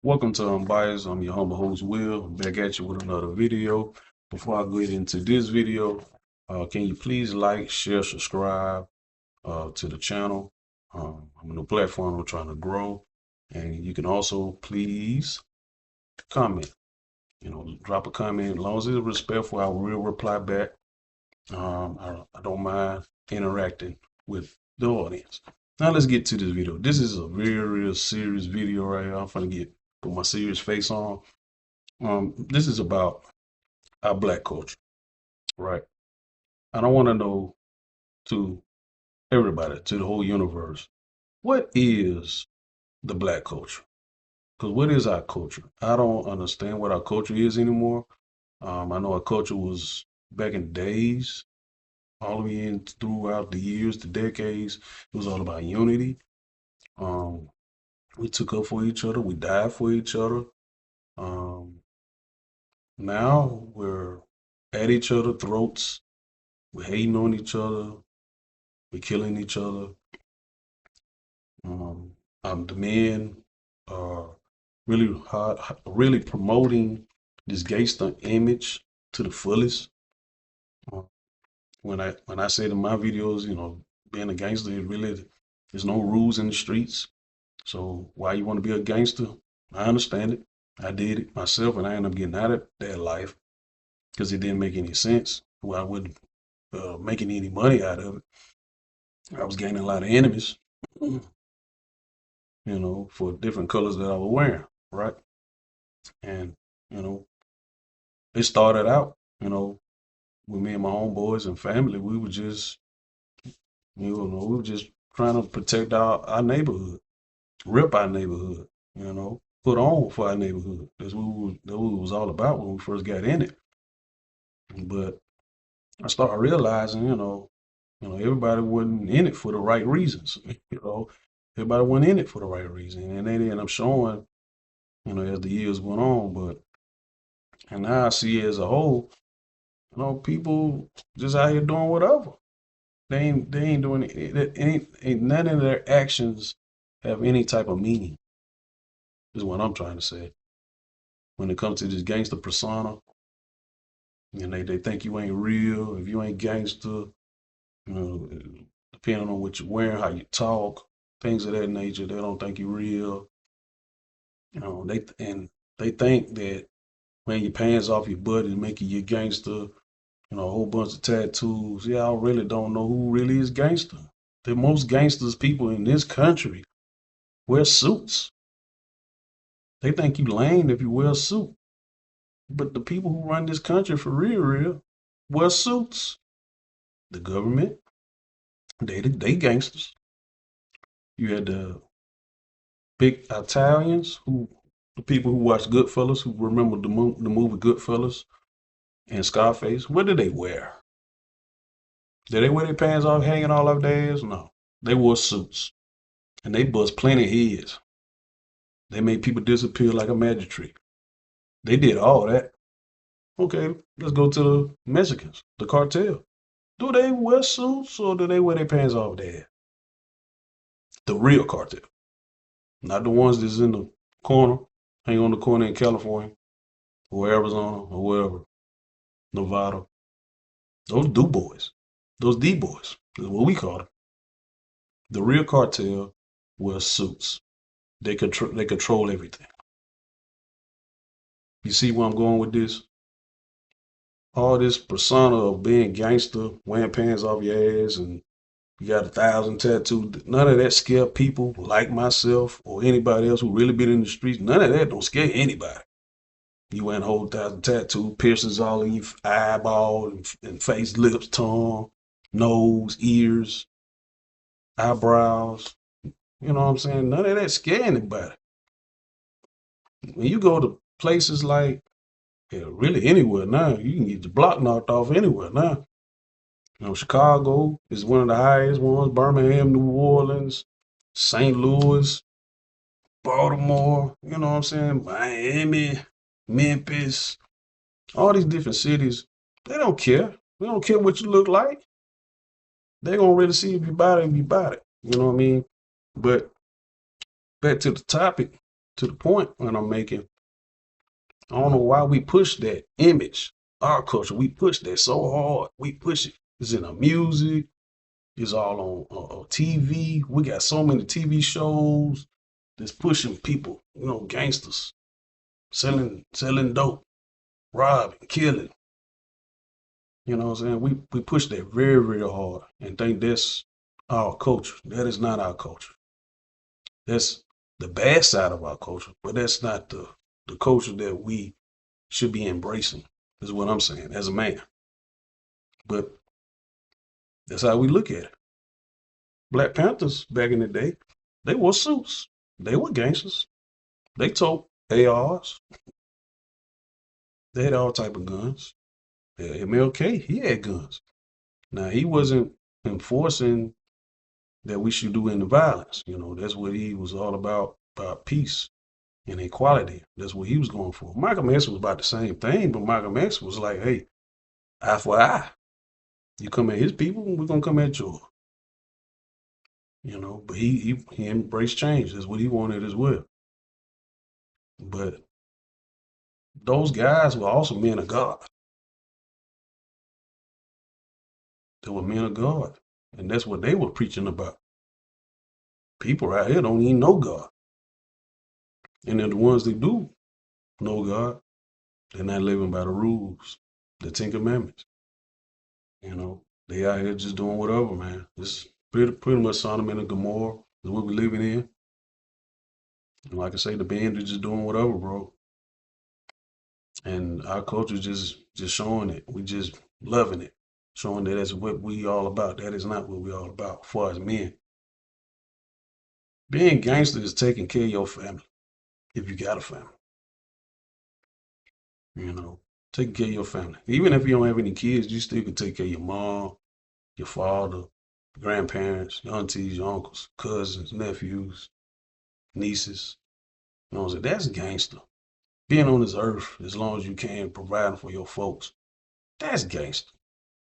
Welcome to Unbiased. I'm your humble host, Will. I'm back at you with another video. Before I get into this video, can you please like, share, subscribe to the channel? I'm a new platform. We're trying to grow. And you can also please comment. Drop a comment. As long as it's respectful, I will reply back. I don't mind interacting with the audience. Now let's get to this video. This is a real serious video right here. I'm gonna put my serious face on. This is about our black culture, right? And I want to know to everybody, to the whole universe, what is the black culture? Because what is our culture? I don't understand what our culture is anymore. I know our culture was back in days, all the way in throughout the years, the decades. It was all about unity. Um, we took up for each other. We died for each other. Um, Now we're at each other's throats. We're hating on each other. We're killing each other. Um, the men are really hard, really promoting this gangster image to the fullest. Uh, when I said in my videos, being a gangster, there's no rules in the streets. So why you want to be a gangster? I understand it. I did it myself, and I ended up getting out of that life because it didn't make any sense. Well, I wasn't making any money out of it. I was gaining a lot of enemies, for different colors that I was wearing, right? And, you know, it started out, with me and my homeboys and family. We were just trying to protect our neighborhood, rip our neighborhood, put on for our neighborhood. That's what it was all about when we first got in it. But I started realizing, everybody wasn't in it for the right reasons. Everybody wasn't in it for the right reason, and they ended up showing, as the years went on. And now I see it as a whole, people just out here doing whatever. They ain't doing it. Ain't none of their actions have any type of meaning. Is what I'm trying to say. When it comes to this gangster persona, and they think you ain't real if you ain't gangster. Depending on what you're wearing, how you talk, things of that nature, they don't think you're real. They think that wearing your pants off your butt is making you gangster. A whole bunch of tattoos. Y'all really don't know who really is gangster. The most gangsters people in this country wear suits. They think you lame if you wear a suit. But the people who run this country for real, wear suits. The government, they gangsters. You had the big Italians the people who watch Goodfellas, who remember the movie Goodfellas and Scarface. What did they wear? Did they wear their pants off, hanging all over their ass? No, they wore suits, and they bust plenty heads. They made people disappear like a magic trick. They did all that. Okay, let's go to the Mexicans, the cartel. Do they wear suits or do they wear their pants off their head? The real cartel, not the ones that's in the corner, hang on the corner in California or Arizona or wherever, Nevada. Those do boys, those D boys, is what we call them. The real cartel wear suits. They control everything. You see where I'm going with this? All this persona of being gangster, wearing pants off your ass, and you got 1,000 tattoos. None of that scare people like myself or anybody else who really been in the streets. None of that don't scare anybody. You wearing a whole 1,000 tattoos, piercings all in your eyeball and face, lips, tongue, nose, ears, eyebrows. You know what I'm saying? None of that scare anybody. When you go to places like, really anywhere now, you can get your block knocked off anywhere now. Chicago is one of the highest ones, Birmingham, New Orleans, St. Louis, Baltimore, you know what I'm saying? Miami, Memphis, all these different cities, they don't care. They don't care what you look like. They're going to really see if you bought it, You know what I mean? But back to the topic. to the point when I'm making. I don't know why we push that image, our culture. We push that so hard. We push it. It's in our music. It's all on TV. We got so many TV shows that's pushing people, gangsters, selling dope, robbing, killing. You know what I'm saying? We push that very, very hard and think that's our culture. That is not our culture. That's the bad side of our culture, but that's not the culture that we should be embracing, is what I'm saying as a man. But that's how we look at it. Black Panthers back in the day, they wore suits. They were gangsters. They told ARs. They had all type of guns. MLK, he had guns. Now he wasn't enforcing that we should do any violence. That's what he was all about peace and equality. That's what he was going for. Malcolm X was about the same thing, but Malcolm X was like, hey, eye for eye. You come at his people, we're gonna come at yours. But he embraced change. That's what he wanted as well. But those guys were also men of God. They were men of God. And that's what they were preaching about. People out here don't even know God. And then the ones that do know God, they're not living by the rules, the Ten Commandments. They out here just doing whatever, man. It's pretty much Sodom and Gomorrah is what we're living in. And like I say, the band is just doing whatever, bro. And our culture just showing it. We just loving it. Showing that that's what we all about. That is not what we all about as far as men. Being gangster is taking care of your family. If you got a family. Taking care of your family. Even if you don't have any kids, you still can take care of your mom, your father, grandparents, your aunties, your uncles, cousins, nephews, nieces. You know what I'm saying? That's gangster. Being on this earth as long as you can, providing for your folks. That's gangster.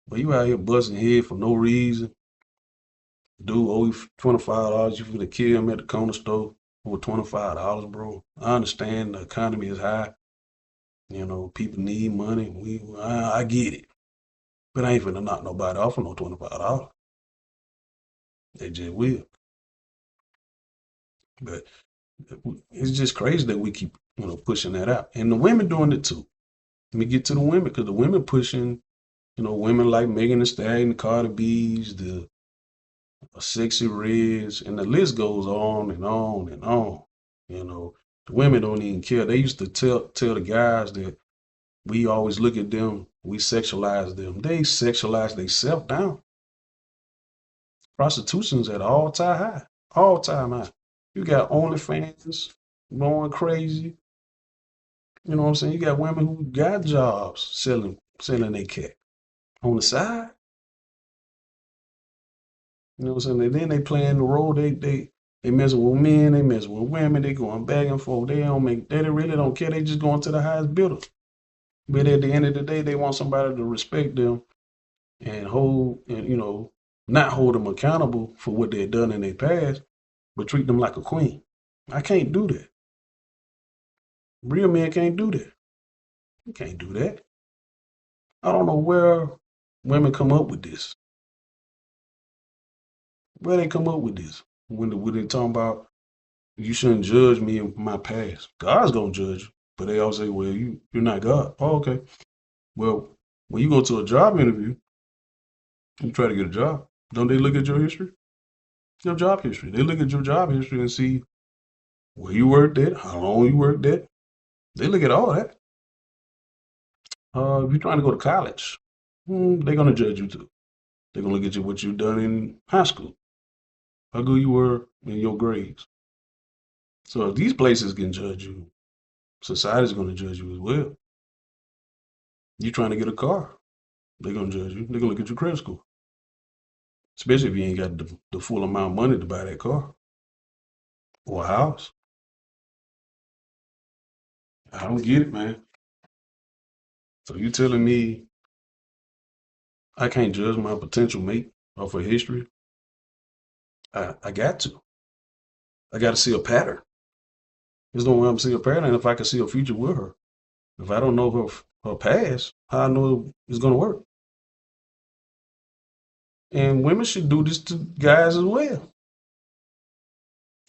But you out here busting head for no reason. Dude owe you $25. You finna kill him at the corner store for $25, bro. I understand the economy is high. People need money. I get it. But I ain't finna knock nobody off for no $25. They just will. But it's just crazy that we keep, pushing that out. And the women doing it too. Let me get to the women, because the women pushing, women like Megan Thee Stallion, the Cardi B's, the Sexy Reds, and the list goes on and on and on. The women don't even care. They used to tell the guys that we always look at them, we sexualize them. They sexualize themselves down. Prostitution's at all-time high. All-time high. You got OnlyFans going crazy. You know what I'm saying? You got women who got jobs selling their cat on the side. You know what I'm saying? And then they playing the role. They messing with men, they messing with women, they going back and forth. They really don't care. They just going to the highest bidder. But at the end of the day, they want somebody to respect them and not hold them accountable for what they've done in their past, but treat them like a queen. I can't do that. Real men can't do that. You can't do that. I don't know where women come up with this. Where they come up with this? When they talking about you shouldn't judge me in my past. God's gonna judge you. But they all say, well, you're not God. Oh, okay. Well, when you go to a job interview, you try to get a job. Don't they look at your history? Your job history. They look at your job history and see where you worked at, how long you worked at. They look at all that. If you're trying to go to college, they're gonna judge you too. They're gonna look at what you've done in high school, how good you were in your grades. So if these places can judge you, society's gonna judge you as well. You trying to get a car, they're gonna judge you. They're gonna look at your credit score, especially if you ain't got the full amount of money to buy that car or a house. I don't get it, man. So you telling me I can't judge my potential mate off of history? I got to. I got to see a pattern. There's no way I'm see her pattern if I can see a future with her. If I don't know her past, how I know it's gonna work. And women should do this to guys as well.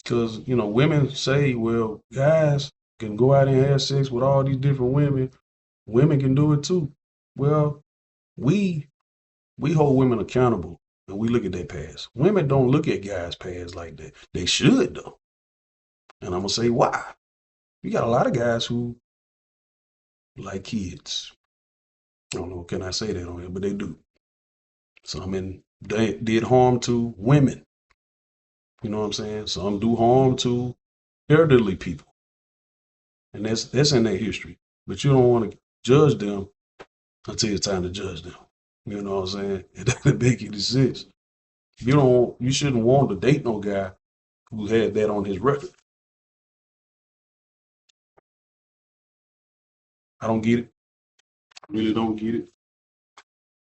Because, women say, well, guys can go out and have sex with all these different women. Women can do it too. Well, we we hold women accountable and we look at their past. Women don't look at guys' past like that. They should though. And I'm gonna say why. You got a lot of guys who like kids. I don't know, can I say that on here, but they do. Some they did harm to women. You know what I'm saying? Some do harm to elderly people. And that's in their history. But you don't want to judge them until it's time to judge them. You know what I'm saying? It doesn't make any sense. You shouldn't want to date no guy who had that on his record. I don't get it. Really don't get it.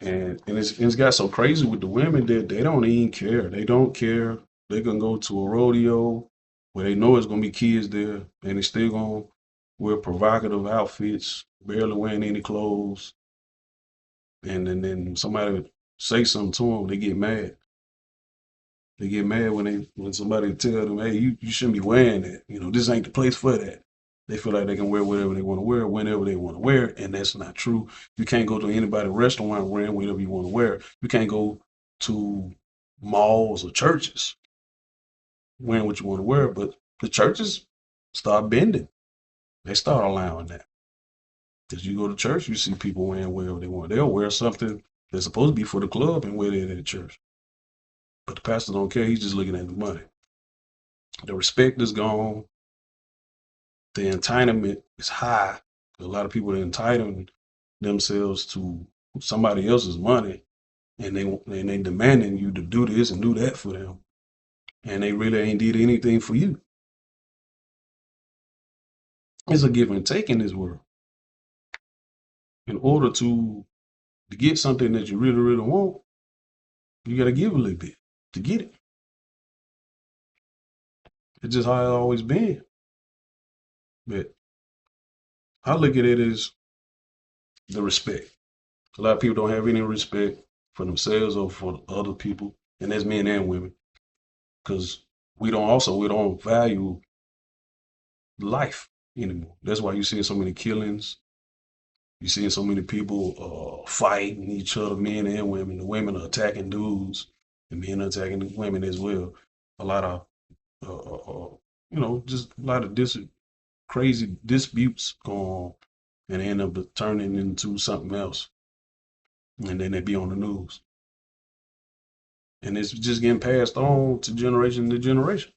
And it's got so crazy with the women that they don't even care. They don't care. They can go to a rodeo where they know it's gonna be kids there, and they still gonna wear provocative outfits, barely wearing any clothes. And then somebody say something to them, they get mad. They get mad when somebody tell them, "Hey, you shouldn't be wearing that. This ain't the place for that." They feel like they can wear whatever they want to wear, whenever they want to wear it, and that's not true. You can't go to anybody's restaurant wearing whatever you want to wear. You can't go to malls or churches wearing what you want to wear. But the churches start bending. They start allowing that. Because you go to church, you see people wearing whatever they want. They'll wear something that's supposed to be for the club and wear it at the church. But the pastor don't care. He's just looking at the money. The respect is gone. The entitlement is high. A lot of people are entitling themselves to somebody else's money, and they demanding you to do this and do that for them, and they really ain't did anything for you. It's a give and take in this world. In order to get something that you really, really want, you got to give a little bit to get it. It's just how it's always been. But I look at it as the respect. A lot of people don't have any respect for themselves or for other people, and that's men and women, because we don't value life anymore. That's why you're seeing so many killings. You're seeing so many people fighting each other, men and women. The women are attacking dudes, and men are attacking the women as well. A lot of, just a lot of crazy disputes going on, and they end up turning into something else, and then they be on the news, and it's just getting passed on to generation to generation.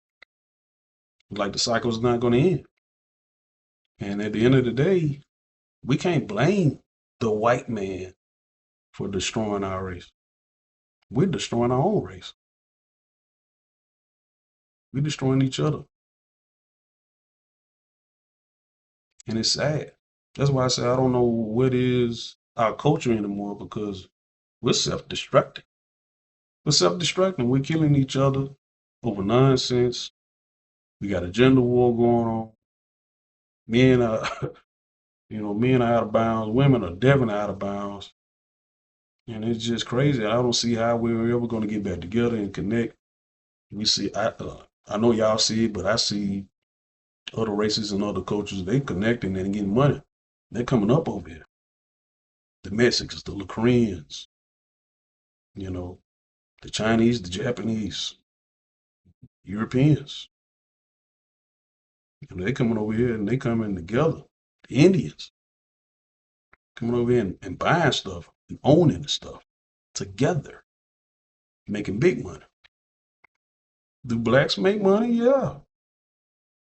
Like the cycle's not going to end, and at the end of the day, we can't blame the white man for destroying our race. We're destroying our own race. We're destroying each other. And it's sad. That's why I say I don't know what is our culture anymore, because we're self-destructing. We're self-destructing. We're killing each other over nonsense. We got a gender war going on. Men are, men are out of bounds. Women are definitely out of bounds. And it's just crazy. I don't see how we're ever going to get back together and connect. We see, I know y'all see it, but I see other races and other cultures, they connecting and getting money. They're coming up over here. The Mexicans, the Koreans, the Chinese, the Japanese, Europeans. They coming over here and they coming together. The Indians coming over here and buying stuff and owning the stuff together, making big money. Do blacks make money? Yeah.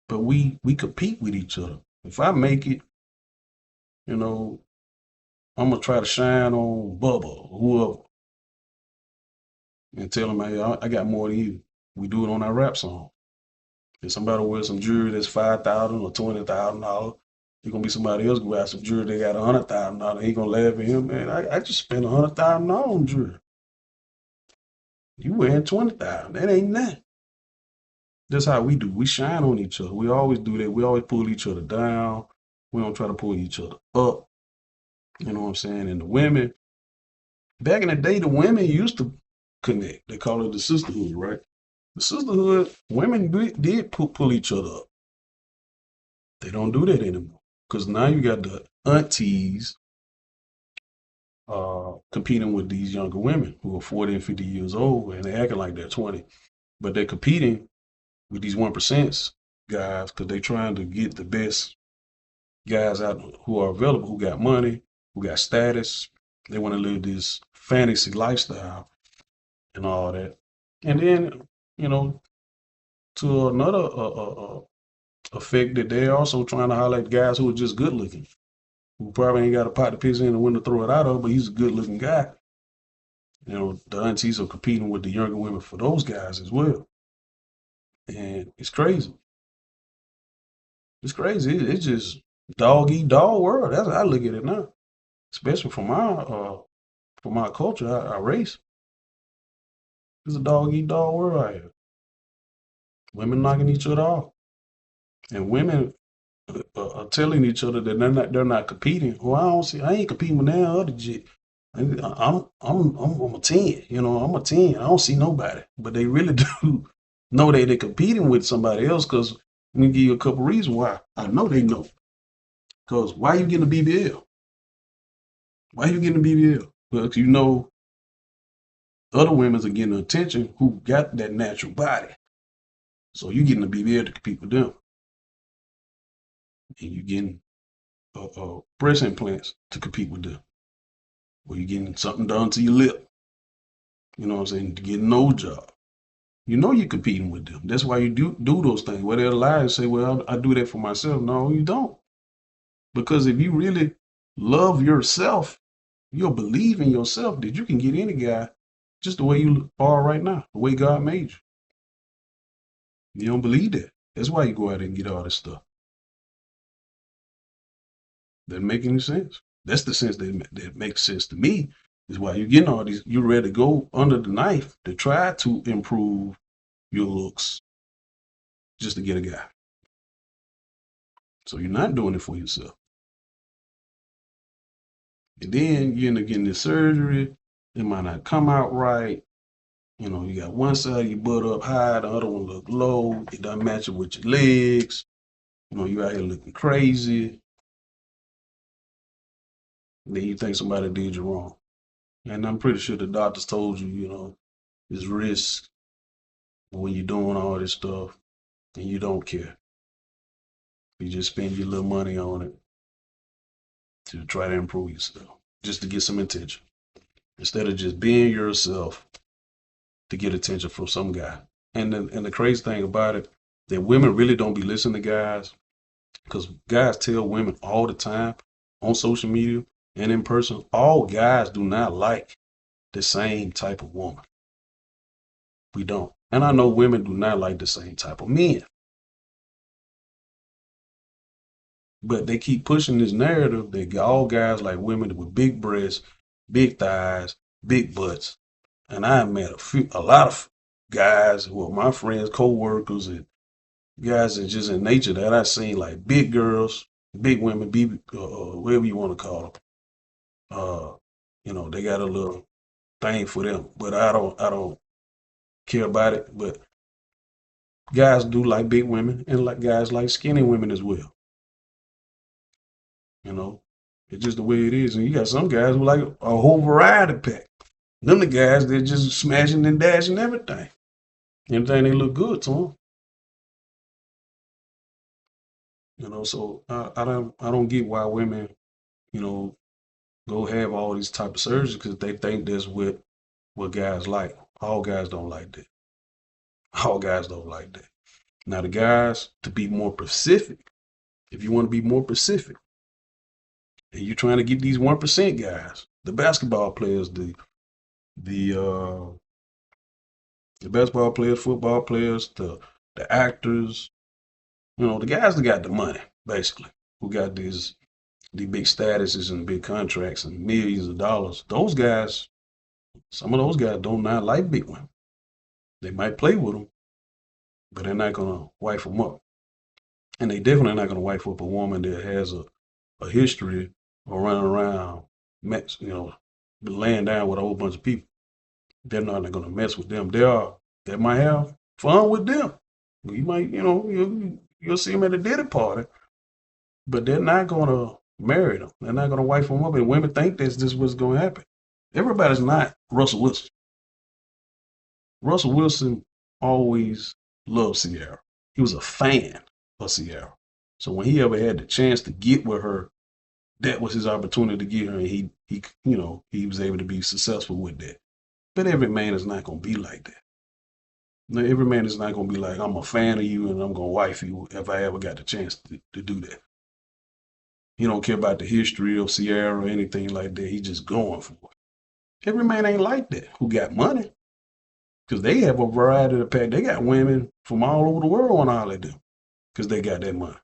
But we compete with each other. If I make it, I'm gonna try to shine on Bubba or whoever and tell them, hey, I got more than you. We do it on our rap song. If somebody wears some jewelry that's $5,000 or $20,000, there's gonna be somebody else who wears some jewelry they got $100,000. He gonna laugh at him, man. I just spent $100,000 on jewelry. You wearing $20,000? That ain't nothing. That's how we do. We shine on each other. We always do that. We always pull each other down. We don't try to pull each other up. You know what I'm saying? And the women, back in the day, the women used to connect. They call it the sisterhood, right? The sisterhood, women did pull each other up. They don't do that anymore. Because now you got the aunties competing with these younger women who are 40 and 50 years old and they're acting like they're 20. But they're competing with these 1% guys because they're trying to get the best guys out who are available, who got money, who got status. They want to live this fantasy lifestyle and all that. And then, you know, to another effect that they're also trying to highlight guys who are just good looking, who probably ain't got a pot to piss in and when to throw it out of, but he's a good looking guy. You know, the aunties are competing with the younger women for those guys as well. And it's crazy. It's crazy. It's just dog eat dog world. That's how I look at it now. Especially for my culture, our race. It's a dog eat dog world out here. Women knocking each other off. And women are telling each other that they're not competing. Well, I ain't competing with that other shit. I'm a 10, you know, I'm a 10. I don't see nobody. But they really do know they're competing with somebody else because let me give you a couple reasons why. I know they know. Because why you getting a BBL? Why you getting a BBL? Because you know other women are getting attention who got that natural body. So you getting a BBL to compete with them. And you getting breast implants to compete with them. Or you getting something done to your lip. You know what I'm saying? To get no job. You know you're competing with them. That's why you do those things. Where they'll lie and say, well, I do that for myself. No, you don't. Because if you really love yourself, you'll believe in yourself that you can get any guy just the way you are right now, the way God made you. You don't believe that. That's why you go out and get all this stuff. Doesn't make any sense. That's the sense that makes sense to me, is why you're getting all these, you're ready to go under the knife to try to improve your looks just to get a guy. So you're not doing it for yourself. And then you end up getting this surgery. It might not come out right. You know, you got one side of your butt up high, the other one look low. It doesn't match it with your legs. You know, you out here looking crazy. And then you think somebody did you wrong. And I'm pretty sure the doctors told you, you know, it's risk when you're doing all this stuff and you don't care. You just spend your little money on it to try to improve yourself, just to get some attention. Instead of just being yourself to get attention from some guy. And the crazy thing about it, that women really don't be listening to guys, because guys tell women all the time on social media and in person, all guys do not like the same type of woman. We don't. And I know women do not like the same type of men. But they keep pushing this narrative that all guys like women with big breasts, big thighs, big butts. And I met a lot of guys, well, my friends, co-workers, and guys that just in nature that I seen like big girls, big women, big whatever you want to call them. You know, they got a little thing for them, but I don't care about it. But guys do like big women, and like guys like skinny women as well. You know, it's just the way it is. And you got some guys who like a whole variety pack. Them the guys that just smashing and dashing everything. Anything they look good to them. You know, so I don't get why women, you know, go have all these type of surgeries because they think that's what guys like. All guys don't like that. All guys don't like that. Now the guys, to be more specific, if you want to be more specific, and you're trying to get these 1% guys, the basketball players, the basketball players, football players, the actors, you know, the guys that got the money, basically, who got these big statuses and big contracts and millions of dollars. Those guys, some of those guys do not like big women. They might play with them, but they're not gonna wife them up. And they definitely not gonna wife up a woman that has a history of running around, laying down with a whole bunch of people. They're not gonna mess with them. They might have fun with them. You might, you'll see them at a dinner party, but they're not gonna marry them. They're not gonna wife them up. And women think that's just what's gonna happen. Everybody's not Russell Wilson. Russell Wilson always loved Ciara. He was a fan of Ciara. So when he ever had the chance to get with her, that was his opportunity to get her, and he was able to be successful with that. But every man is not gonna be like that. Now, every man is not gonna be like, I'm a fan of you and I'm gonna wife you if I ever got the chance to do that. He don't care about the history of Ciara or anything like that. He just going for it. Every man ain't like that who got money. Because they have a variety of pack. They got women from all over the world on all of them because they got that money.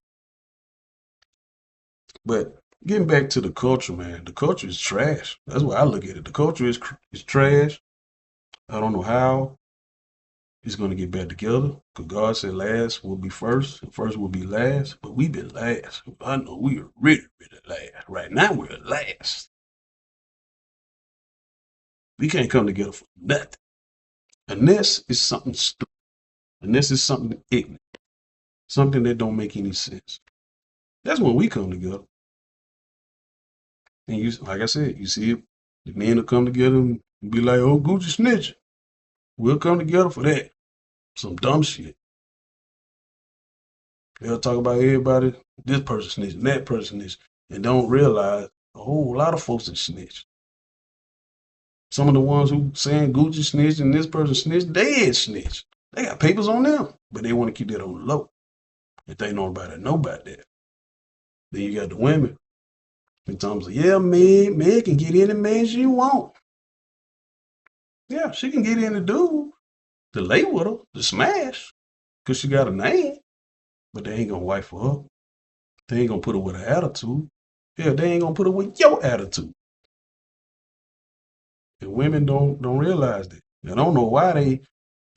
But getting back to the culture, man, the culture is trash. That's why I look at it. The culture is trash. I don't know how it's going to get back together because God said last will be first and first will be last. But we've been last. I know we are really, really last. Right now, we're last. We can't come together for nothing. And this is something stupid. And this is something ignorant. Something that don't make any sense. That's when we come together. And you, like I said, you see the men will come together and be like, "Oh, Gucci snitch." We'll come together for that. Some dumb shit. They'll talk about everybody. This person snitched, and that person snitched, and don't realize a whole lot of folks that snitch. Some of the ones who saying Gucci snitched and this person snitched, they ain't snitched. They got papers on them, but they want to keep that on the low. If they nobody know about that. Then you got the women. And Tom's like, yeah, Meg can get any man she want. Yeah, she can get any dude to lay with her, to smash, because she got a name. But they ain't gonna wife her up. They ain't gonna put her with an attitude. Yeah, they ain't gonna put her with your attitude. And women don't realize that. I don't know why they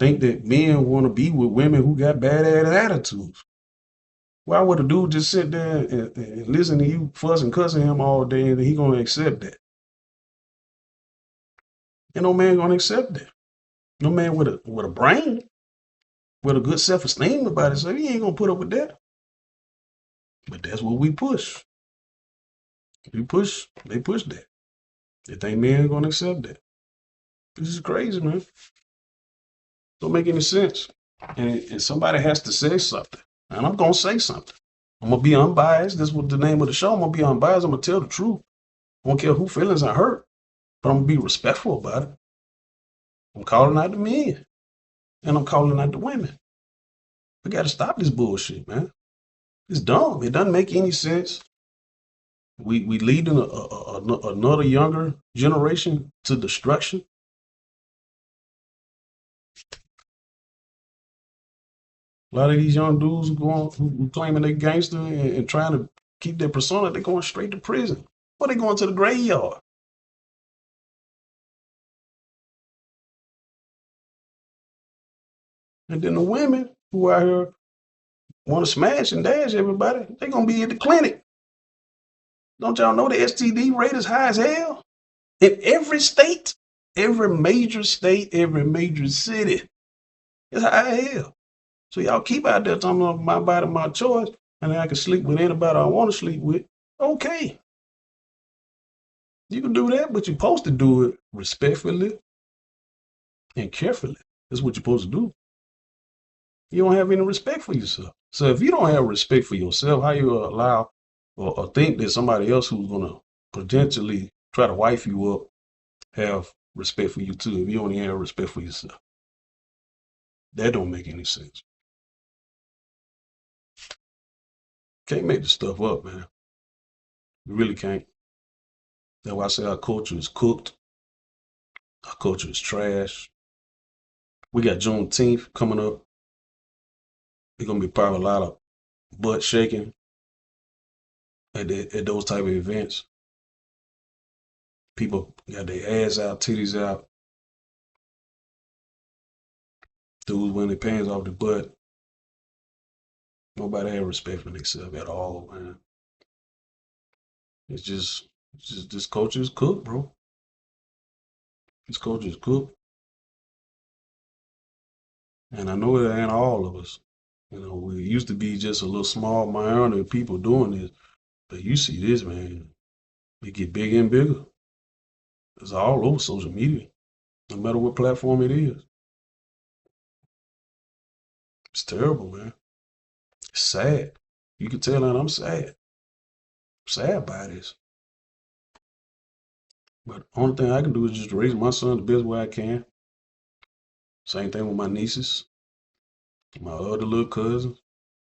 think that men want to be with women who got bad ass attitudes. Why would a dude just sit there and listen to you fuss and cussing him all day and he gonna accept that? And no man gonna accept that. No man with a brain, with a good self-esteem about it, so he ain't gonna put up with that. But that's what we push. They push that. They think men are gonna accept that. This is crazy, man. Don't make any sense. And somebody has to say something. And I'm gonna say something. I'm gonna be unbiased. This was the name of the show. I'm gonna be unbiased. I'm gonna tell the truth. I don't care who feelings I hurt, but I'm gonna be respectful about it. I'm calling out the men. And I'm calling out the women. We gotta stop this bullshit, man. It's dumb. It doesn't make any sense. We leading another younger generation to destruction. A lot of these young dudes who claiming they gangster and trying to keep their persona, they're going straight to prison. Or they going to the graveyard. And then the women who out here want to smash and dash everybody, they're gonna be at the clinic. Don't y'all know the STD rate is high as hell? In every state, every major state, every major city, it's high as hell. So y'all keep out there talking about my body, my choice, and I can sleep with anybody I want to sleep with. Okay. You can do that, but you're supposed to do it respectfully and carefully. That's what you're supposed to do. You don't have any respect for yourself. So if you don't have respect for yourself, how you allow or think that somebody else who's gonna potentially try to wife you up have respect for you too if you only have respect for yourself? That don't make any sense. Can't make this stuff up, man. You really can't. That's why I say our culture is cooked. Our culture is trash. We got Juneteenth coming up. It's gonna be probably a lot of butt shaking at those type of events. People got their ass out, titties out. Dudes wearing their pants off the butt. Nobody had respect for themselves at all, man. It's just this coach is cooked, bro. This coach is cooked. And I know it ain't all of us. You know, we used to be just a little small minority of people doing this. But you see this, man. It get bigger and bigger. It's all over social media, no matter what platform it is. It's terrible, man. It's sad. You can tell that I'm sad. Sad by this. But only thing I can do is just raise my son the best way I can. Same thing with my nieces, my other little cousins.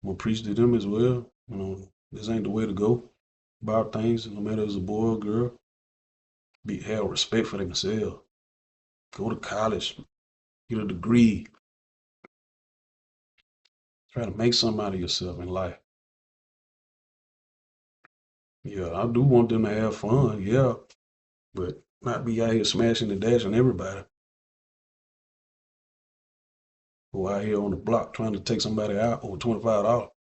I'm gonna preach to them as well. You know, this ain't the way to go about things, no matter if it's a boy or girl. Have respect for themselves. Go to college, get a degree, try to make something out of yourself in life. Yeah, I do want them to have fun, yeah, but not be out here smashing and dashing everybody. Who out here on the block trying to take somebody out over $25.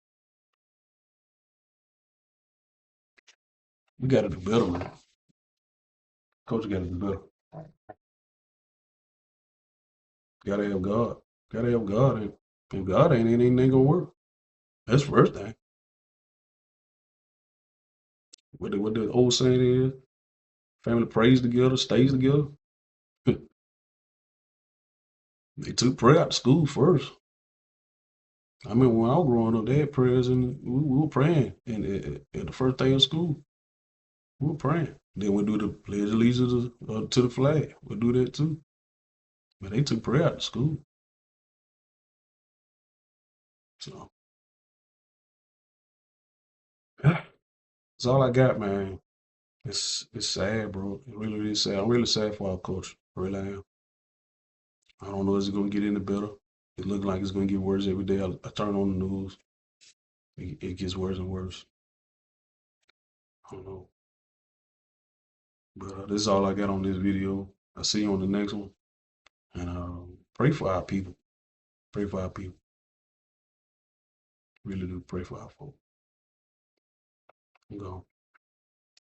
We got to do better, man. Coach got to do better. Got to have God. Got to have God. And if God ain't, it ain't gonna work. That's the first thing. What the old saying is, family prays together, stays together. They took prayer out to school first. I mean, when I was growing up, they had prayers and we were praying. And at the first day of school, we were praying. Then we do the pledge of allegiance to the flag. We'll do that too. But they took prayer out to school. So that's all I got, man. It's sad, bro. It really is sad. I'm really sad for our coach. I really am. I don't know if it's gonna get any better. It looks like it's gonna get worse every day. I turn on the news. It gets worse and worse. I don't know. But this is all I got on this video. I'll see you on the next one. And pray for our people. Pray for our people. Really do pray for our folk. I'm gone.